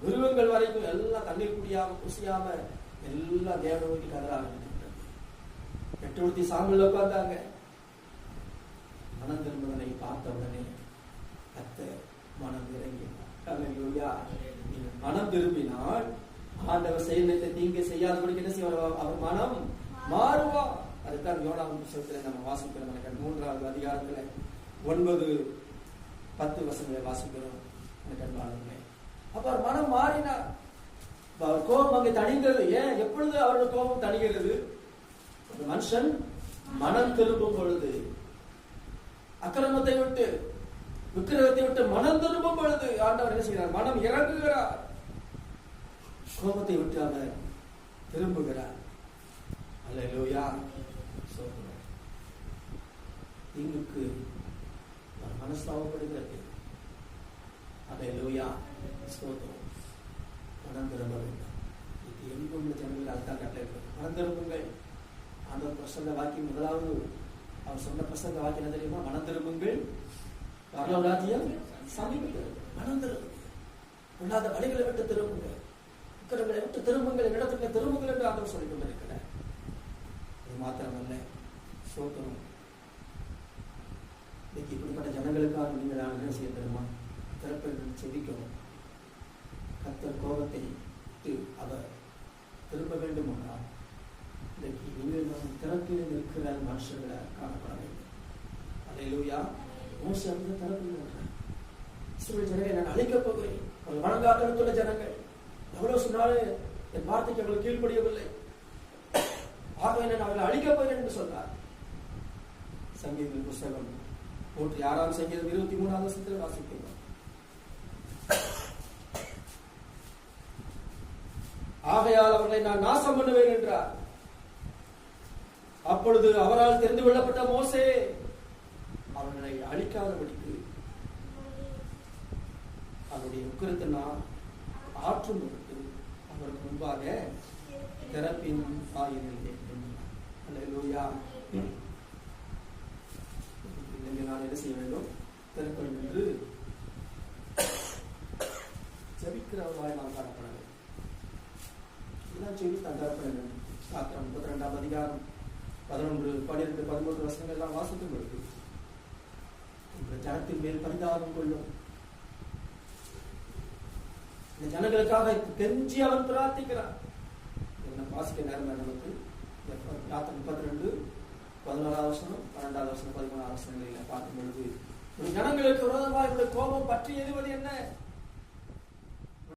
மிருகங்கள் வரைக்கும் எல்லாம் தண்ணீர் குடியாம குசியாம எல்லாம் தேவனை நோக்கி கதற ஆரம்பிக்கின்றது. பெற்றோர்த்தி சாம்பல்ல உட்கார்ந்தாங்க. மனம் திரும்புதனை பார்த்த உடனே கர்த்தர் மனம் இறங்கினார். அல்லேலூயா. மனம் திரும்பினால் ஆண்டவர் செயலத்தை தீங்கு செய்யாதபடிக்கு என்ன செய்வார்? அவர் மனம் மாறுவார். அதுதான் யோனாவின் புத்தகத்தில் நம்ம வாசிக்கிறோம். 3வது அதிகாரத்துல 9-10 வசனங்களை வாசிக்கிறோம். அப்ப அவர் மனம் மாறினார். அவர் கோபம் அங்கே தணிகிறது. ஏன்? எப்பொழுது அவருடைய கோபம் தணிகிறது? ஒரு மனுஷன் மனம் திரும்பும் பொழுது, அக்கிரமத்தை விட்டு விக்கிரகத்தை விட்டு மனம் திரும்பும் பொழுது ஆண்டவர் என்ன செய்கிறார்? மனம் இறங்குகிறார். கோபத்தை விட்டு அவர் திரும்புகிறார். அல்லேலூயா. தீங்குக்கு மனஸ்தாபப்படுகிறது. அல்லேலூயா. ஸ்தோத்திரம். மனம் திரும்ப வேண்டும். இது எங்குள்ள ஜனங்கள் அதுதான் கட்டளை. மனம் திரும்புங்கள். ஆண்டவர் பிரசங்க வாக்கியம் முதலாவது அவர் சொன்ன பிரசங்க வாக்கியம் என்ன தெரியுமா? மனம் திரும்புங்கள், பரலோகராஜ்யம் சமீபத்தில். மனம் திரும்புங்கள். இல்லாத வழிகளை விட்டு திரும்புங்கள், விக்கிரங்களை விட்டு திரும்புங்கள், இடத்துக்கு திரும்புங்கள் என்று ஆண்டவர் சொல்லிக் கொண்டிருக்கிறார். இது மாத்திரமல்ல, சோத்திரம். இன்னைக்கு இப்படிப்பட்ட ஜனங்களுக்காக நீங்கள் என்ன செய்ய தெரியுமா? திறப்பென்று செபிக்கணும். கர்த்தர் கோபத்தை அவர் திரும்ப வேண்டும் என்றால் இன்றைக்கு நீங்கள் திறப்பில் இருக்கிற மனுஷர்களை காணப்பட வேண்டும். அல்லேலூயா. மோசே அந்த திறப்பில் இருக்கிறார். இஸ்ரவேல் ஜனங்களை நான் அழிக்கப் போகிறேன். அவர்கள் வணங்காதவர்களுள்ள ஜனங்கள். எவ்வளவு சொன்னாலும் என் வார்த்தைக்கு அவர்கள் கீழ்ப்படியவில்லை. ஆகவே நான் அவர்களை அழிக்கப் போகிறேன் என்று சொன்னார். சங்கீத புஸ்தகம் 6ஆம் சங்கீதம் 23ஆம் வசனத்தில் வாசிக்கிறோம். ஆகையால் அவர்களை நான் நாசம் பண்ணுவேன் என்றார். அப்பொழுது அவரால் தெரிந்து கொள்ளப்பட்ட மோசே அவர்களை அழிக்காதபடிக்கு அவருடைய உக்கிரத்தினால் ஆற்றும் பொருட்டு அவருக்கு முன்பாக திறப்பின் வாயிலில் என்றார். அல்லேலூயா. நான் என்ன செய்ய வேண்டும்? திறப்பேன் என்று ஜெபிக்கிறவர்களாய் நாம் காணப்பட வேண்டும். இதுதான் சொல்லி தான் திறப்பட வேண்டும். 32ஆம் அதிகாரம் 11, 12, 13 வசனங்கள் எல்லாம் வாசிக்கும் பொழுது இந்த ஜனத்தின் மேல் பரிதாபம் கொள்ளும். இந்த ஜனங்களுக்காக கெஞ்சி அவன் பிரார்த்திக்கிறான். வாசிக்க நேரம் நமக்கு 32, 11ஆம் வசனம், 12ஆம் வசனம், 13ஆம் வசனங்களில் பார்க்கும் பொழுது ஜனங்களுக்கு விரோதமாக கோபம் பற்றி எறிவது என்ன?